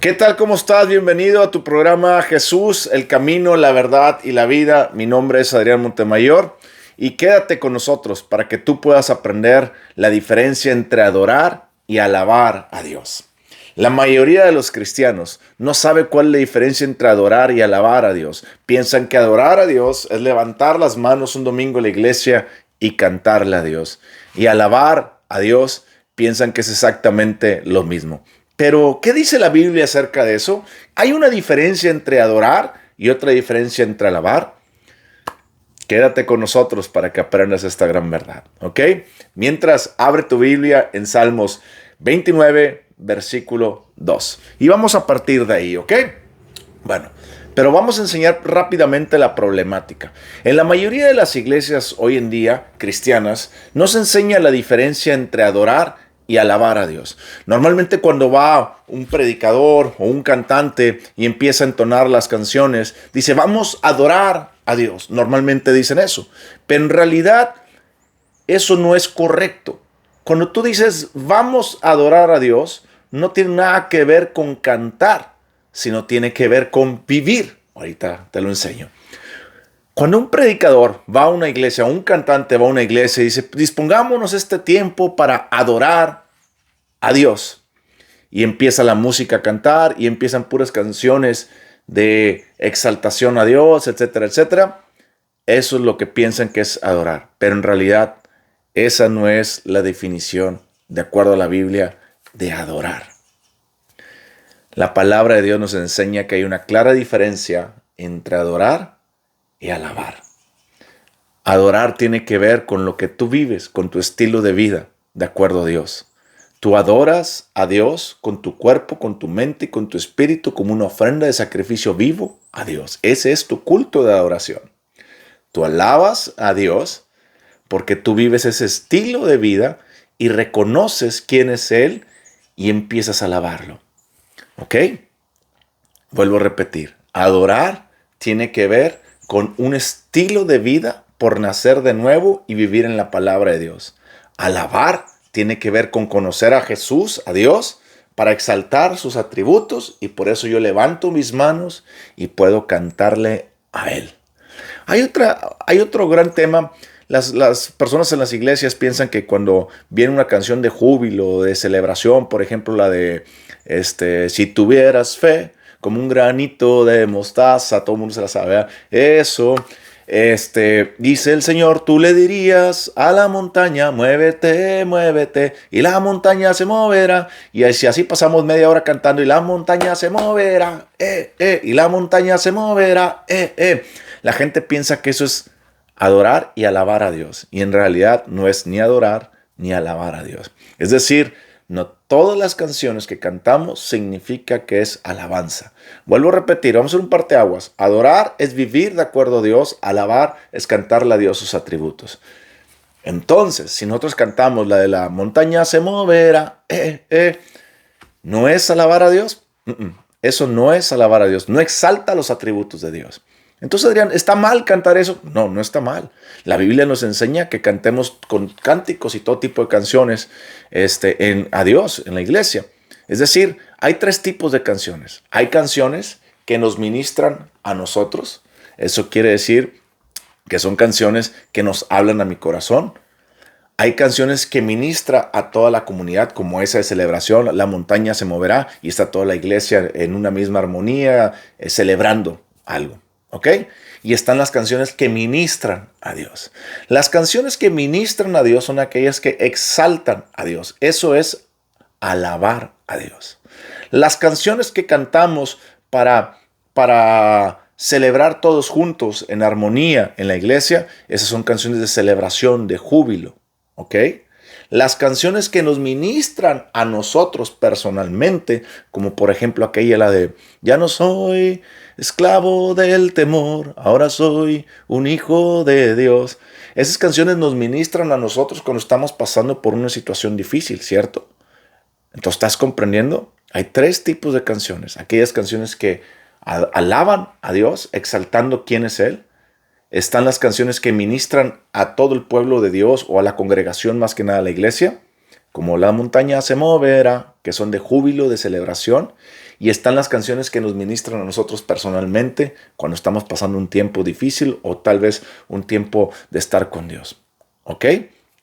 ¿Qué tal? ¿Cómo estás? Bienvenido a tu programa Jesús, el camino, la verdad y la vida. Mi nombre es Adrián Montemayor y quédate con nosotros para que tú puedas aprender la diferencia entre adorar y alabar a Dios. La mayoría de los cristianos no sabe cuál es la diferencia entre adorar y alabar a Dios. Piensan que adorar a Dios es levantar las manos un domingo en la iglesia y cantarle a Dios. Y alabar a Dios piensan que es exactamente lo mismo. Pero, ¿qué dice la Biblia acerca de eso? ¿Hay una diferencia entre adorar y otra diferencia entre alabar? Quédate con nosotros para que aprendas esta gran verdad, ¿ok? Mientras, abre tu Biblia en Salmos 29, versículo 2. Y vamos a partir de ahí, ¿ok? Bueno, pero vamos a enseñar rápidamente la problemática. En la mayoría de las iglesias hoy en día, cristianas, no se enseña la diferencia entre adorar y alabar a Dios. Normalmente cuando va un predicador o un cantante y empieza a entonar las canciones, dice, vamos a adorar a Dios. Normalmente dicen eso, pero en realidad eso no es correcto. Cuando tú dices, vamos a adorar a Dios, no tiene nada que ver con cantar, sino tiene que ver con vivir. Ahorita te lo enseño. Cuando un predicador va a una iglesia, un cantante va a una iglesia y dice, dispongámonos este tiempo para adorar a Dios. Y empieza la música a cantar y empiezan puras canciones de exaltación a Dios, etcétera, etcétera. Eso es lo que piensan que es adorar. Pero en realidad esa no es la definición, de acuerdo a la Biblia, de adorar. La palabra de Dios nos enseña que hay una clara diferencia entre adorar y alabar. Adorar tiene que ver con lo que tú vives, con tu estilo de vida, de acuerdo a Dios. Tú adoras a Dios con tu cuerpo, con tu mente y con tu espíritu como una ofrenda de sacrificio vivo a Dios. Ese es tu culto de adoración. Tú alabas a Dios porque tú vives ese estilo de vida y reconoces quién es Él y empiezas a alabarlo. ¿Ok? Vuelvo a repetir. Adorar tiene que ver con un estilo de vida por nacer de nuevo y vivir en la palabra de Dios. Alabar tiene que ver con conocer a Jesús, a Dios, para exaltar sus atributos y por eso yo levanto mis manos y puedo cantarle a Él. Hay otro gran tema. Las personas en las iglesias piensan que cuando viene una canción de júbilo, de celebración, por ejemplo la de si tuvieras fe, como un granito de mostaza, todo el mundo se la sabe, ¿verdad? Eso, dice el Señor, tú le dirías a la montaña, muévete, muévete, y la montaña se moverá. Y si así pasamos media hora cantando, y la montaña se moverá, y la montaña se moverá, La gente piensa que eso es adorar y alabar a Dios. Y en realidad no es ni adorar ni alabar a Dios. Es decir, no todas las canciones que cantamos significa que es alabanza. Vuelvo a repetir, vamos a hacer un parteaguas. Adorar es vivir de acuerdo a Dios, alabar es cantarle a Dios sus atributos. Entonces, si nosotros cantamos la de la montaña se moverá, ¿no es alabar a Dios? Eso no es alabar a Dios, no exalta los atributos de Dios. Entonces, Adrián, ¿está mal cantar eso? No, no está mal. La Biblia nos enseña que cantemos con cánticos y todo tipo de canciones a Dios, en la iglesia. Es decir, hay tres tipos de canciones. Hay canciones que nos ministran a nosotros. Eso quiere decir que son canciones que nos hablan a mi corazón. Hay canciones que ministra a toda la comunidad, como esa de celebración, la montaña se moverá y está toda la iglesia en una misma armonía, celebrando algo. ¿Ok? Y están las canciones que ministran a Dios. Las canciones que ministran a Dios son aquellas que exaltan a Dios. Eso es alabar a Dios. Las canciones que cantamos para celebrar todos juntos en armonía en la iglesia, esas son canciones de celebración, de júbilo. ¿Ok? Las canciones que nos ministran a nosotros personalmente, como por ejemplo aquella la de ya no soy esclavo del temor, ahora soy un hijo de Dios. Esas canciones nos ministran a nosotros cuando estamos pasando por una situación difícil, ¿cierto? Entonces, ¿estás comprendiendo? Hay tres tipos de canciones. Aquellas canciones que alaban a Dios, exaltando quién es Él. Están las canciones que ministran a todo el pueblo de Dios o a la congregación, más que nada a la iglesia. como La montaña se moverá, que son de júbilo, de celebración. Y están las canciones que nos ministran a nosotros personalmente cuando estamos pasando un tiempo difícil o tal vez un tiempo de estar con Dios. ¿Ok?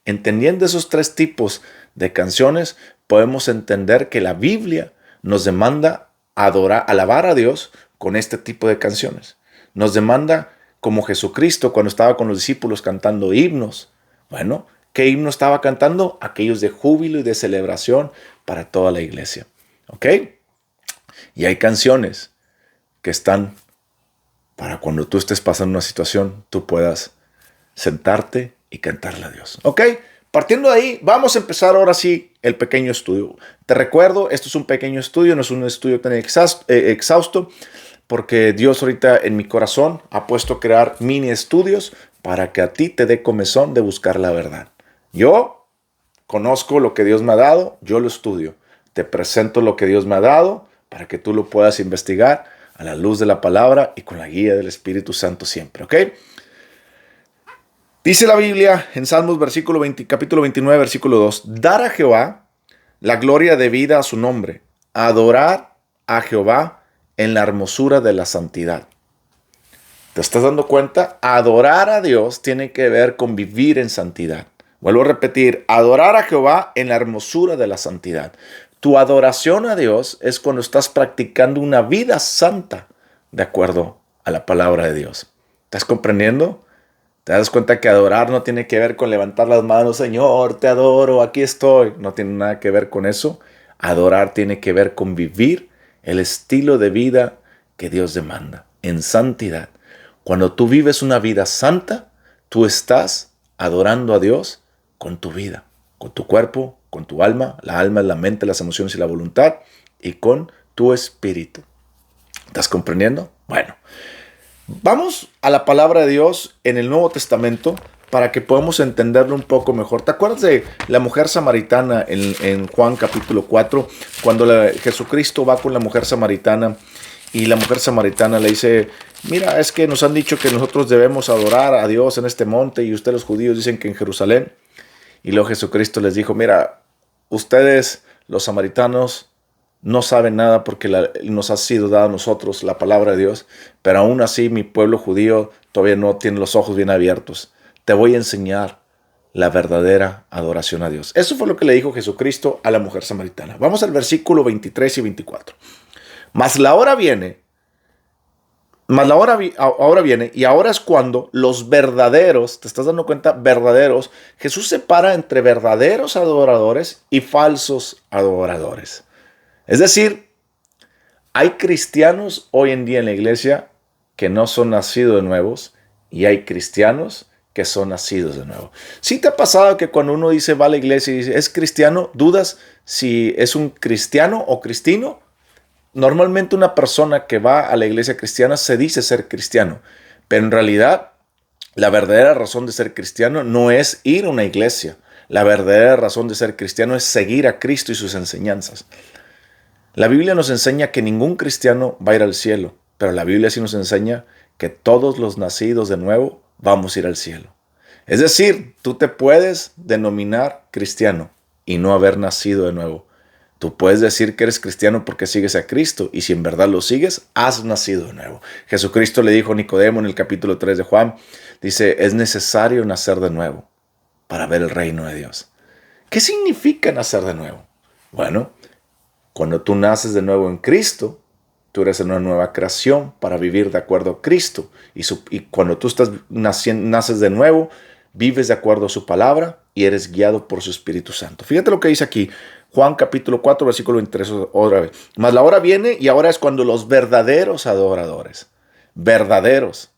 Entendiendo esos tres tipos de canciones, podemos entender que la Biblia nos demanda alabar a Dios con este tipo de canciones. Nos demanda, como Jesucristo cuando estaba con los discípulos cantando himnos. Bueno, ¿qué himno estaba cantando? Aquellos de júbilo y de celebración para toda la iglesia. ¿Ok? Y hay canciones que están para cuando tú estés pasando una situación, tú puedas sentarte y cantarle a Dios. ¿Ok? Partiendo de ahí, vamos a empezar ahora sí el pequeño estudio. Te recuerdo, esto es un pequeño estudio, no es un estudio tan exhausto, porque Dios ahorita en mi corazón ha puesto a crear mini estudios para que a ti te dé comezón de buscar la verdad. Yo conozco lo que Dios me ha dado, yo lo estudio. Te presento lo que Dios me ha dado para que tú lo puedas investigar a la luz de la palabra y con la guía del Espíritu Santo siempre, ¿ok? Dice la Biblia en Salmos capítulo 29, versículo 2, dar a Jehová la gloria debida a su nombre, adorar a Jehová en la hermosura de la santidad. ¿Te estás dando cuenta? Adorar a Dios tiene que ver con vivir en santidad. Vuelvo a repetir, adorar a Jehová en la hermosura de la santidad. Tu adoración a Dios es cuando estás practicando una vida santa de acuerdo a la palabra de Dios. ¿Estás comprendiendo? ¿Te das cuenta que adorar no tiene que ver con levantar las manos, Señor, te adoro, aquí estoy? No tiene nada que ver con eso. Adorar tiene que ver con vivir el estilo de vida que Dios demanda, en santidad. Cuando tú vives una vida santa, tú estás adorando a Dios con tu vida, con tu cuerpo, con tu alma. La alma es la mente, las emociones y la voluntad, y con tu espíritu. ¿Estás comprendiendo? Bueno. Vamos a la palabra de Dios en el Nuevo Testamento para que podamos entenderlo un poco mejor. ¿Te acuerdas de la mujer samaritana en Juan capítulo 4? Cuando Jesucristo va con la mujer samaritana y la mujer samaritana le dice, mira, es que nos han dicho que nosotros debemos adorar a Dios en este monte y ustedes los judíos dicen que en Jerusalén. Y luego Jesucristo les dijo, mira, ustedes los samaritanos no saben nada porque nos ha sido dada a nosotros la palabra de Dios, pero aún así mi pueblo judío todavía no tiene los ojos bien abiertos. Te voy a enseñar la verdadera adoración a Dios. Eso fue lo que le dijo Jesucristo a la mujer samaritana. Vamos al versículo 23 y 24. Ahora viene, y ahora es cuando los verdaderos, ¿te estás dando cuenta? Verdaderos. Jesús separa entre verdaderos adoradores y falsos adoradores. Es decir, hay cristianos hoy en día en la iglesia que no son nacidos de nuevos y hay cristianos que son nacidos de nuevo. ¿Sí te ha pasado que cuando uno dice va a la iglesia y dice es cristiano, dudas si es un cristiano o cristino? Normalmente una persona que va a la iglesia cristiana se dice ser cristiano, pero en realidad la verdadera razón de ser cristiano no es ir a una iglesia. La verdadera razón de ser cristiano es seguir a Cristo y sus enseñanzas. La Biblia nos enseña que ningún cristiano va a ir al cielo, pero la Biblia sí nos enseña que todos los nacidos de nuevo vamos a ir al cielo. Es decir, tú te puedes denominar cristiano y no haber nacido de nuevo. Tú puedes decir que eres cristiano porque sigues a Cristo y si en verdad lo sigues, has nacido de nuevo. Jesucristo le dijo a Nicodemo en el capítulo 3 de Juan, dice, es necesario nacer de nuevo para ver el reino de Dios. ¿Qué significa nacer de nuevo? Bueno, cuando tú naces de nuevo en Cristo, tú eres una nueva creación para vivir de acuerdo a Cristo. Y cuando tú naces de nuevo, vives de acuerdo a su palabra y eres guiado por su Espíritu Santo. Fíjate lo que dice aquí, Juan capítulo 4, versículo 23, otra vez. Mas la hora viene y ahora es cuando los verdaderos adoradores, verdaderos,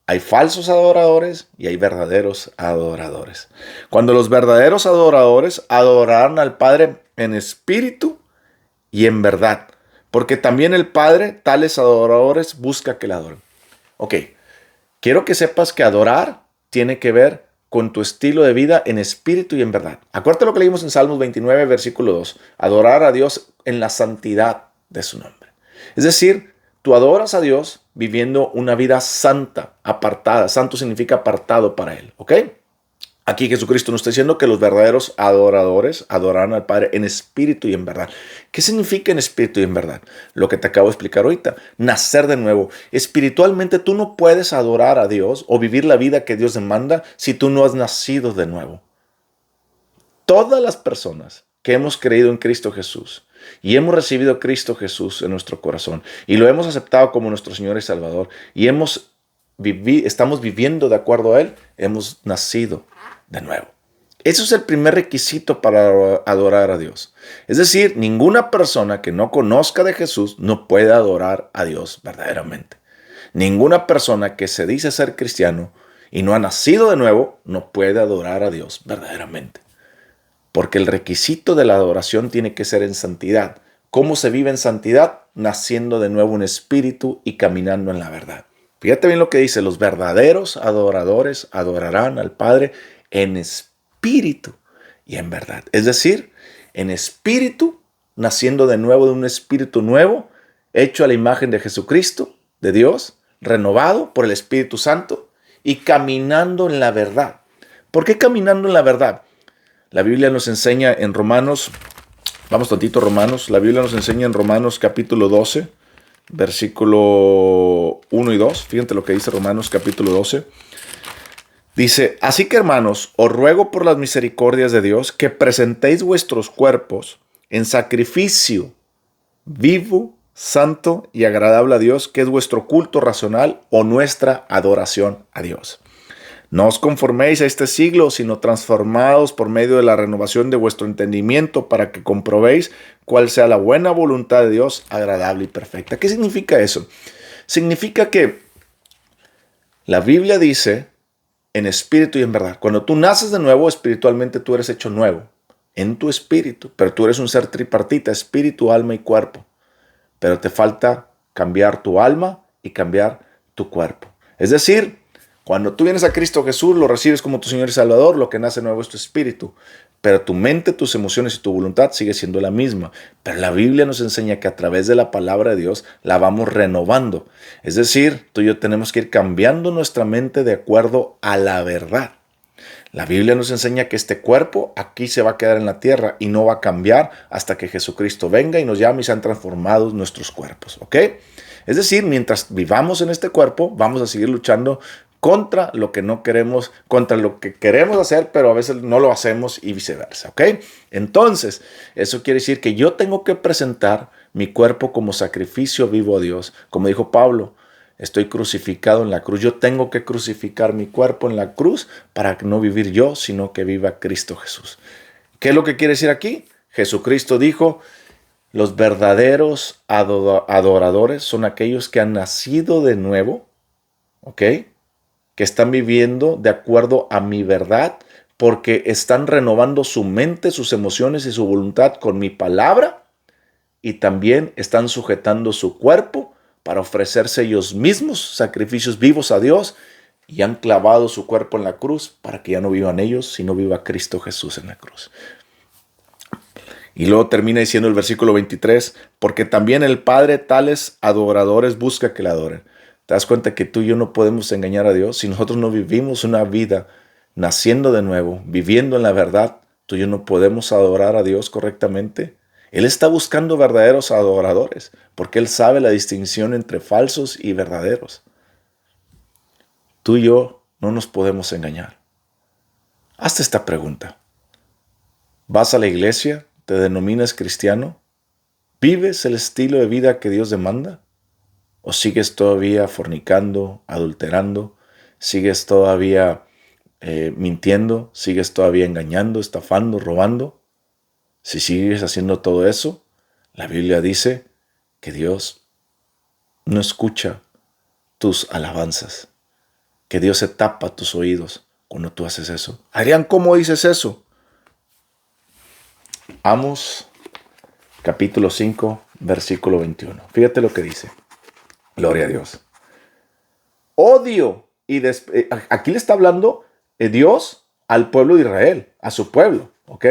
hay falsos adoradores y hay verdaderos adoradores. Cuando los verdaderos adoradores adorarán al Padre en espíritu y en verdad, porque también el Padre, tales adoradores, busca que le adoren. Ok, quiero que sepas que adorar tiene que ver con tu estilo de vida en espíritu y en verdad. Acuérdate lo que leímos en Salmos 29, versículo 2. Adorar a Dios en la santidad de su nombre. Es decir, tú adoras a Dios viviendo una vida santa, apartada. Santo significa apartado para Él, ¿ok? Aquí Jesucristo nos está diciendo que los verdaderos adoradores adorarán al Padre en espíritu y en verdad. ¿Qué significa en espíritu y en verdad? Lo que te acabo de explicar ahorita, nacer de nuevo. Espiritualmente tú no puedes adorar a Dios o vivir la vida que Dios demanda si tú no has nacido de nuevo. Todas las personas que hemos creído en Cristo Jesús y hemos recibido a Cristo Jesús en nuestro corazón y lo hemos aceptado como nuestro Señor y Salvador y estamos viviendo de acuerdo a Él, hemos nacido de nuevo. Eso es el primer requisito para adorar a Dios. Es decir, ninguna persona que no conozca de Jesús no puede adorar a Dios verdaderamente. Ninguna persona que se dice ser cristiano y no ha nacido de nuevo no puede adorar a Dios verdaderamente. Porque el requisito de la adoración tiene que ser en santidad. ¿Cómo se vive en santidad? Naciendo de nuevo en espíritu y caminando en la verdad. Fíjate bien lo que dice, los verdaderos adoradores adorarán al Padre en espíritu y en verdad. Es decir, en espíritu, naciendo de nuevo de un espíritu nuevo, hecho a la imagen de Jesucristo, de Dios, renovado por el Espíritu Santo y caminando en la verdad. ¿Por qué caminando en la verdad? La Biblia nos enseña en Romanos, vamos tantito a Romanos, la Biblia nos enseña en Romanos capítulo 12, versículo 1 y 2. Fíjate lo que dice Romanos capítulo 12. Dice, así que hermanos, os ruego por las misericordias de Dios que presentéis vuestros cuerpos en sacrificio vivo, santo y agradable a Dios, que es vuestro culto racional o nuestra adoración a Dios. No os conforméis a este siglo, sino transformados por medio de la renovación de vuestro entendimiento para que comprobéis cuál sea la buena voluntad de Dios, agradable y perfecta. ¿Qué significa eso? Significa que la Biblia dice en espíritu y en verdad. Cuando tú naces de nuevo, espiritualmente tú eres hecho nuevo en tu espíritu, pero tú eres un ser tripartita, espíritu, alma y cuerpo. Pero te falta cambiar tu alma y cambiar tu cuerpo. Es decir, cuando tú vienes a Cristo Jesús, lo recibes como tu Señor y Salvador, lo que nace nuevo es tu espíritu. Pero tu mente, tus emociones y tu voluntad sigue siendo la misma. Pero la Biblia nos enseña que a través de la palabra de Dios la vamos renovando. Es decir, tú y yo tenemos que ir cambiando nuestra mente de acuerdo a la verdad. La Biblia nos enseña que este cuerpo aquí se va a quedar en la tierra y no va a cambiar hasta que Jesucristo venga y nos llame y sean transformados nuestros cuerpos. ¿Ok? Es decir, mientras vivamos en este cuerpo, vamos a seguir luchando contra lo que no queremos, contra lo que queremos hacer, pero a veces no lo hacemos y viceversa, ¿ok? Entonces, eso quiere decir que yo tengo que presentar mi cuerpo como sacrificio vivo a Dios. Como dijo Pablo, estoy crucificado en la cruz. Yo tengo que crucificar mi cuerpo en la cruz para no vivir yo, sino que viva Cristo Jesús. ¿Qué es lo que quiere decir aquí? Jesucristo dijo, los verdaderos adoradores son aquellos que han nacido de nuevo, ¿ok? Que están viviendo de acuerdo a mi verdad, porque están renovando su mente, sus emociones y su voluntad con mi palabra, y también están sujetando su cuerpo para ofrecerse ellos mismos sacrificios vivos a Dios, y han clavado su cuerpo en la cruz para que ya no vivan ellos, sino viva Cristo Jesús en la cruz. Y luego termina diciendo el versículo 23, porque también el Padre tales adoradores busca que le adoren. ¿Te das cuenta que tú y yo no podemos engañar a Dios? Si nosotros no vivimos una vida naciendo de nuevo, viviendo en la verdad, tú y yo no podemos adorar a Dios correctamente. Él está buscando verdaderos adoradores, porque Él sabe la distinción entre falsos y verdaderos. Tú y yo no nos podemos engañar. Hazte esta pregunta. ¿Vas a la iglesia? ¿Te denominas cristiano? ¿Vives el estilo de vida que Dios demanda? ¿O sigues todavía fornicando, adulterando? ¿Sigues todavía mintiendo? ¿Sigues todavía engañando, estafando, robando? Si sigues haciendo todo eso, la Biblia dice que Dios no escucha tus alabanzas, que Dios se tapa tus oídos cuando tú haces eso. Adrián, ¿cómo dices eso? Amos, capítulo 5, versículo 21. Fíjate lo que dice. Gloria a Dios. Odio aquí le está hablando Dios al pueblo de Israel, a su pueblo, ¿ok?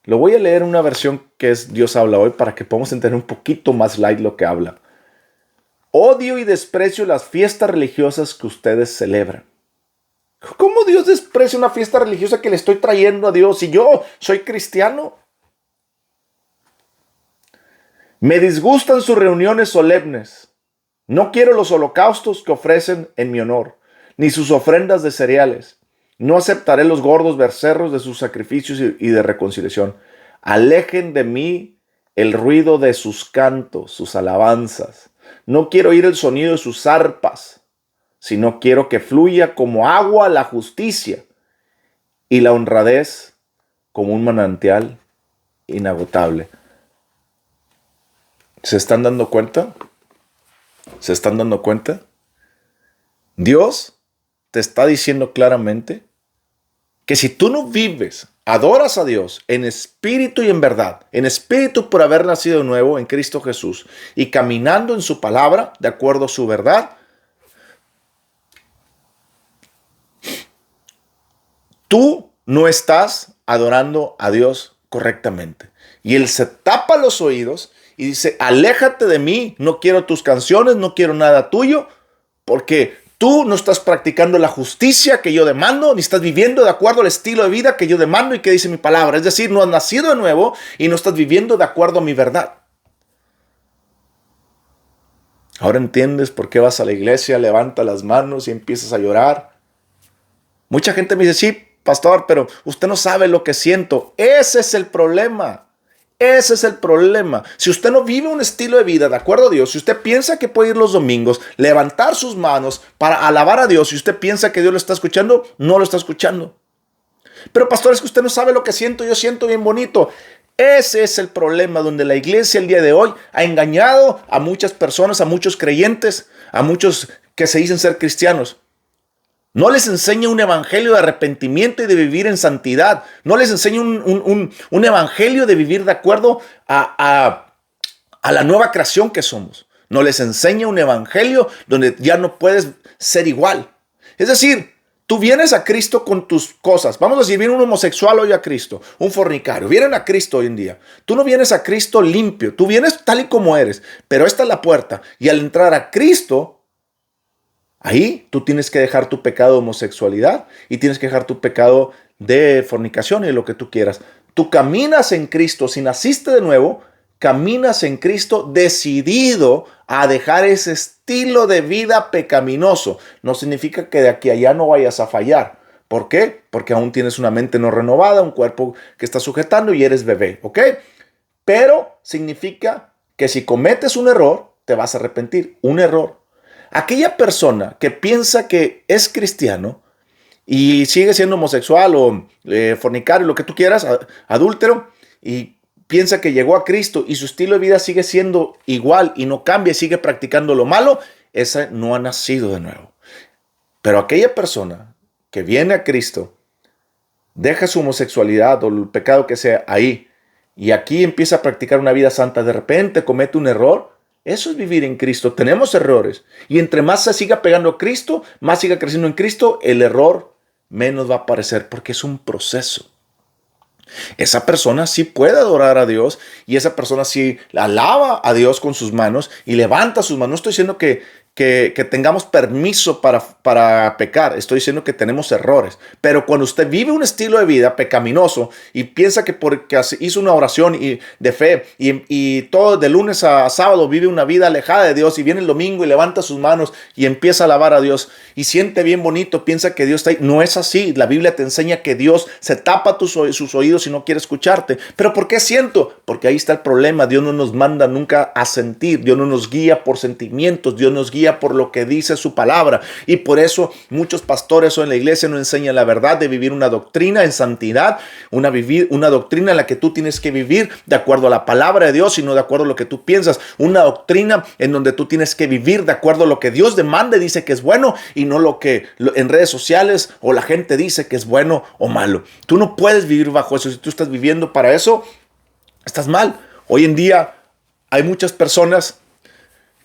Lo voy a leer en una versión que es Dios habla hoy para que podamos entender un poquito más light lo que habla. Odio y desprecio las fiestas religiosas que ustedes celebran. ¿Cómo Dios desprecia una fiesta religiosa que le estoy trayendo a Dios si yo soy cristiano? Me disgustan sus reuniones solemnes. No quiero los holocaustos que ofrecen en mi honor, ni sus ofrendas de cereales. No aceptaré los gordos becerros de sus sacrificios y de reconciliación. Alejen de mí el ruido de sus cantos, sus alabanzas. No quiero oír el sonido de sus arpas, sino quiero que fluya como agua la justicia y la honradez como un manantial inagotable. ¿Se están dando cuenta? ¿Se están dando cuenta? Dios te está diciendo claramente que si tú no vives, adoras a Dios en espíritu y en verdad, en espíritu por haber nacido de nuevo en Cristo Jesús y caminando en su palabra de acuerdo a su verdad, tú no estás adorando a Dios correctamente. Y Él se tapa los oídos y dice, aléjate de mí, no quiero tus canciones, no quiero nada tuyo, porque tú no estás practicando la justicia que yo demando, ni estás viviendo de acuerdo al estilo de vida que yo demando y que dice mi palabra. Es decir, no has nacido de nuevo y no estás viviendo de acuerdo a mi verdad. Ahora entiendes por qué vas a la iglesia, levanta las manos y empiezas a llorar. Mucha gente me dice, sí, pastor, pero usted no sabe lo que siento. Ese es el problema. Ese es el problema. Si usted no vive un estilo de vida de acuerdo a Dios, si usted piensa que puede ir los domingos, levantar sus manos para alabar a Dios, si usted piensa que Dios lo está escuchando, no lo está escuchando. Pero pastor, es que usted no sabe lo que siento, yo siento bien bonito. Ese es el problema donde la iglesia el día de hoy ha engañado a muchas personas, a muchos creyentes, a muchos que se dicen ser cristianos. No les enseña un evangelio de arrepentimiento y de vivir en santidad. No les enseña un evangelio de vivir de acuerdo a la nueva creación que somos. No les enseña un evangelio donde ya no puedes ser igual. Es decir, tú vienes a Cristo con tus cosas. Vamos a decir, viene un homosexual hoy a Cristo, un fornicario. Vienen a Cristo hoy en día. Tú no vienes a Cristo limpio. Tú vienes tal y como eres. Pero esta es la puerta. Y al entrar a Cristo, ahí tú tienes que dejar tu pecado de homosexualidad y tienes que dejar tu pecado de fornicación y de lo que tú quieras. Tú caminas en Cristo, si naciste de nuevo, caminas en Cristo decidido a dejar ese estilo de vida pecaminoso. No significa que de aquí a allá no vayas a fallar. ¿Por qué? Porque aún tienes una mente no renovada, un cuerpo que está sujetando y eres bebé, ¿ok? Pero significa que si cometes un error, te vas a arrepentir. Un error. Aquella persona que piensa que es cristiano y sigue siendo homosexual o fornicario, lo que tú quieras, adúltero, y piensa que llegó a Cristo y su estilo de vida sigue siendo igual y no cambia y sigue practicando lo malo, esa no ha nacido de nuevo. Pero aquella persona que viene a Cristo, deja su homosexualidad o el pecado que sea ahí y aquí empieza a practicar una vida santa, de repente comete un error. Eso es vivir en Cristo. Tenemos errores. Y entre más se siga pegando a Cristo, más siga creciendo en Cristo, el error menos va a aparecer porque es un proceso. Esa persona sí puede adorar a Dios y esa persona sí alaba a Dios con sus manos y levanta sus manos. No estoy diciendo que tengamos permiso para pecar. Estoy diciendo que tenemos errores. Pero cuando usted vive un estilo de vida pecaminoso y piensa que porque hizo una oración de fe y todo de lunes a sábado vive una vida alejada de Dios y viene el domingo y levanta sus manos y empieza a alabar a Dios y siente bien bonito, piensa que Dios está ahí. No es así. La Biblia te enseña que Dios se tapa sus oídos y no quiere escucharte. ¿Pero por qué siento? Porque ahí está el problema. Dios no nos manda nunca a sentir. Dios no nos guía por sentimientos. Dios nos guía por lo que dice su palabra. Y por eso muchos pastores o en la iglesia no enseñan la verdad de vivir una doctrina en santidad, una doctrina en la que tú tienes que vivir de acuerdo a la palabra de Dios y no de acuerdo a lo que tú piensas. Una doctrina en donde tú tienes que vivir de acuerdo a lo que Dios demanda y dice que es bueno y no lo que en redes sociales o la gente dice que es bueno o malo. Tú no puedes vivir bajo eso. Si tú estás viviendo para eso, estás mal. Hoy en día hay muchas personas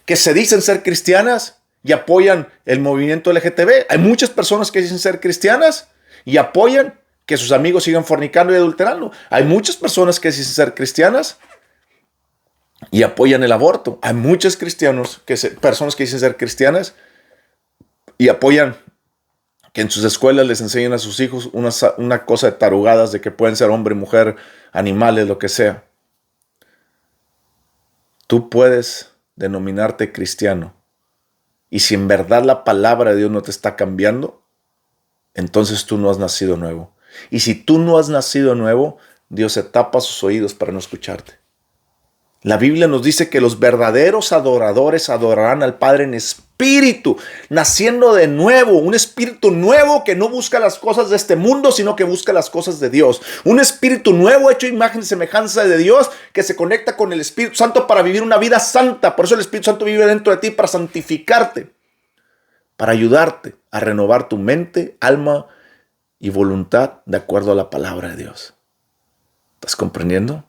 que se dicen ser cristianas y apoyan el movimiento LGTB. Hay muchas personas que dicen ser cristianas y apoyan que sus amigos sigan fornicando y adulterando. Hay muchas personas que dicen ser cristianas y apoyan el aborto. Hay muchos personas que dicen ser cristianas y apoyan que en sus escuelas les enseñan a sus hijos una cosa de tarugadas de que pueden ser hombre, mujer, animales, lo que sea. Tú puedes denominarte cristiano. Y si en verdad la palabra de Dios no te está cambiando, entonces tú no has nacido nuevo. Y si tú no has nacido nuevo, Dios se tapa sus oídos para no escucharte. La Biblia nos dice que los verdaderos adoradores adorarán al Padre en espíritu, naciendo de nuevo, un espíritu nuevo que no busca las cosas de este mundo, sino que busca las cosas de Dios. Un espíritu nuevo hecho imagen y semejanza de Dios que se conecta con el Espíritu Santo para vivir una vida santa. Por eso el Espíritu Santo vive dentro de ti para santificarte, para ayudarte a renovar tu mente, alma y voluntad de acuerdo a la palabra de Dios. ¿Estás comprendiendo?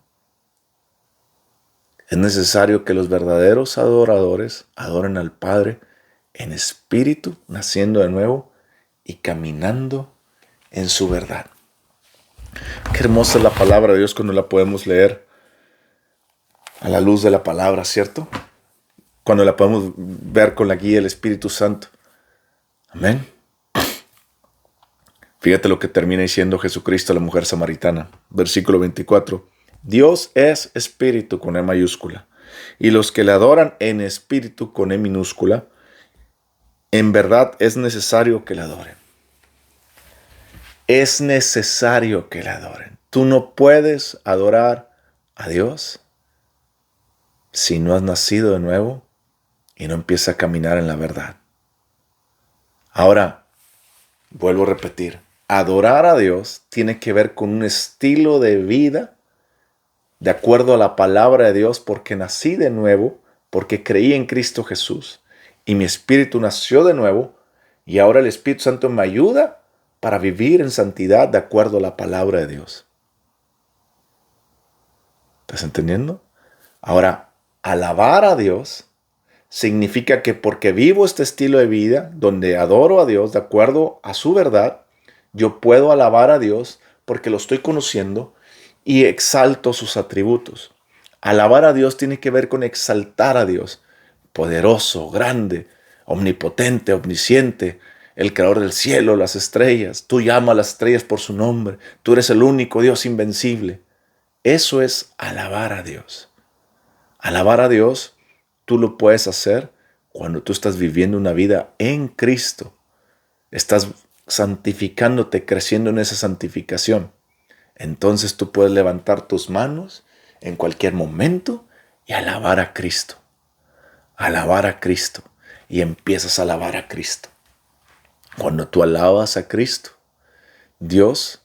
Es necesario que los verdaderos adoradores adoren al Padre en espíritu, naciendo de nuevo y caminando en su verdad. Qué hermosa es la palabra de Dios cuando la podemos leer a la luz de la palabra, ¿cierto? Cuando la podemos ver con la guía del Espíritu Santo. Amén. Fíjate lo que termina diciendo Jesucristo a la mujer samaritana. Versículo 24. Dios es espíritu con E mayúscula, y los que le adoran en espíritu con E minúscula, en verdad es necesario que le adoren. Es necesario que le adoren. Tú no puedes adorar a Dios si no has nacido de nuevo y no empiezas a caminar en la verdad. Ahora, vuelvo a repetir, adorar a Dios tiene que ver con un estilo de vida de acuerdo a la palabra de Dios, porque nací de nuevo, porque creí en Cristo Jesús y mi espíritu nació de nuevo y ahora el Espíritu Santo me ayuda para vivir en santidad de acuerdo a la palabra de Dios. ¿Estás entendiendo? Ahora, alabar a Dios significa que porque vivo este estilo de vida donde adoro a Dios de acuerdo a su verdad, yo puedo alabar a Dios porque lo estoy conociendo y exalto sus atributos. Alabar a Dios tiene que ver con exaltar a Dios, poderoso, grande, omnipotente, omnisciente, el creador del cielo, las estrellas. Tú llamas a las estrellas por su nombre. Tú eres el único Dios invencible. Eso es alabar a Dios. Alabar a Dios, tú lo puedes hacer cuando tú estás viviendo una vida en Cristo. Estás santificándote, creciendo en esa santificación. Entonces tú puedes levantar tus manos en cualquier momento y alabar a Cristo. Alabar a Cristo. Y empiezas a alabar a Cristo. Cuando tú alabas a Cristo, Dios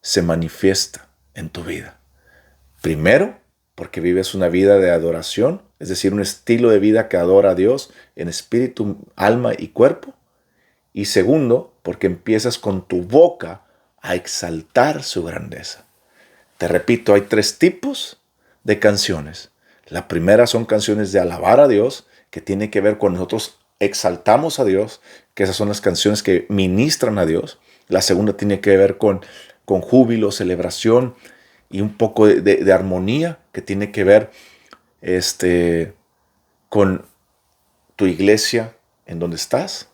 se manifiesta en tu vida. Primero, porque vives una vida de adoración, es decir, un estilo de vida que adora a Dios en espíritu, alma y cuerpo. Y segundo, porque empiezas con tu boca a exaltar su grandeza. Te repito, hay 3 tipos de canciones. La primera son canciones de alabar a Dios, que tiene que ver con nosotros exaltamos a Dios, que esas son las canciones que ministran a Dios. La segunda tiene que ver con júbilo, celebración y un poco de armonía, que tiene que ver con tu iglesia en donde estás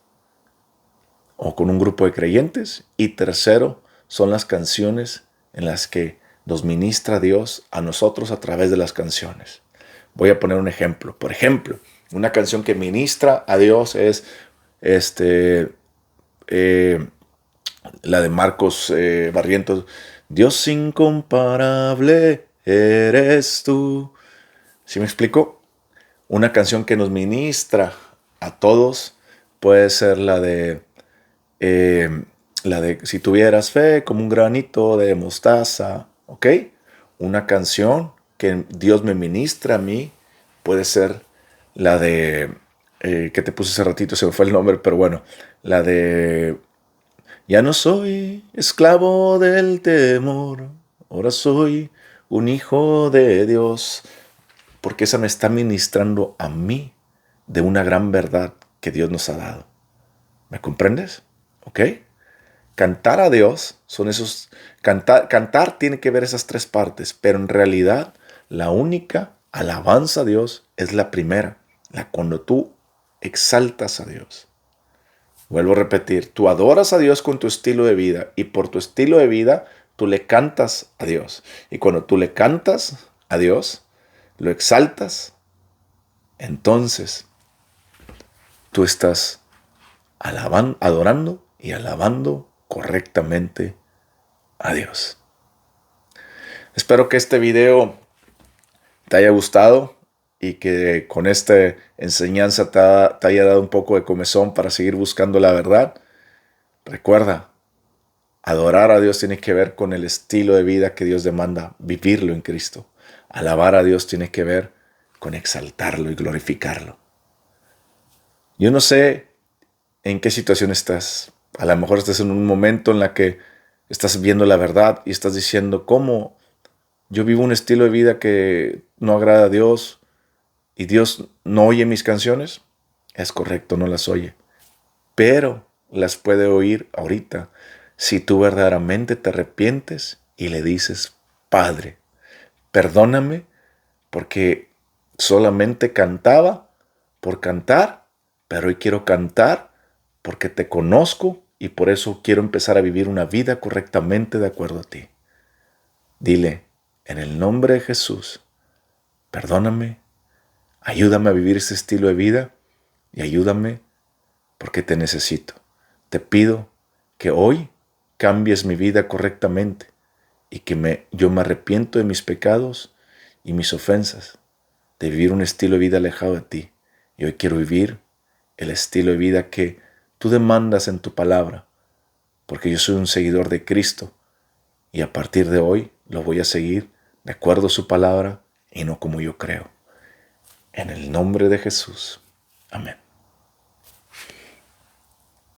o con un grupo de creyentes. Y tercero, son las canciones en las que nos ministra Dios a nosotros a través de las canciones. Voy a poner un ejemplo. Por ejemplo, una canción que ministra a Dios es la de Marcos Barrientos. Dios incomparable eres tú. ¿Sí me explico? Una canción que nos ministra a todos puede ser la de si tuvieras fe como un granito de mostaza, ¿ok? Una canción que Dios me ministra a mí puede ser la de, que te puse hace ratito, se me fue el nombre, pero bueno, la de, ya no soy esclavo del temor, ahora soy un hijo de Dios, porque esa me está ministrando a mí de una gran verdad que Dios nos ha dado. ¿Me comprendes? ¿Ok? Cantar a Dios son esos. Cantar tiene que ver esas 3 partes, pero en realidad la única alabanza a Dios es la primera, cuando tú exaltas a Dios. Vuelvo a repetir, tú adoras a Dios con tu estilo de vida y por tu estilo de vida tú le cantas a Dios. Y cuando tú le cantas a Dios, lo exaltas, entonces tú estás adorando y alabando correctamente a Dios. Espero que este video te haya gustado y que con esta enseñanza te haya dado un poco de comezón para seguir buscando la verdad. Recuerda, adorar a Dios tiene que ver con el estilo de vida que Dios demanda, vivirlo en Cristo. Alabar a Dios tiene que ver con exaltarlo y glorificarlo. Yo no sé en qué situación estás. A lo mejor estás en un momento en la que estás viendo la verdad y estás diciendo, ¿cómo yo vivo un estilo de vida que no agrada a Dios y Dios no oye mis canciones? Es correcto, no las oye, pero las puede oír ahorita si tú verdaderamente te arrepientes y le dices, Padre, perdóname porque solamente cantaba por cantar, pero hoy quiero cantar porque te conozco y por eso quiero empezar a vivir una vida correctamente de acuerdo a ti. Dile, en el nombre de Jesús, perdóname, ayúdame a vivir ese estilo de vida y ayúdame porque te necesito. Te pido que hoy cambies mi vida correctamente y que yo me arrepiento de mis pecados y mis ofensas, de vivir un estilo de vida alejado de ti. Y hoy quiero vivir el estilo de vida que tú demandas en tu palabra, porque yo soy un seguidor de Cristo y a partir de hoy lo voy a seguir de acuerdo a su palabra y no como yo creo. En el nombre de Jesús. Amén.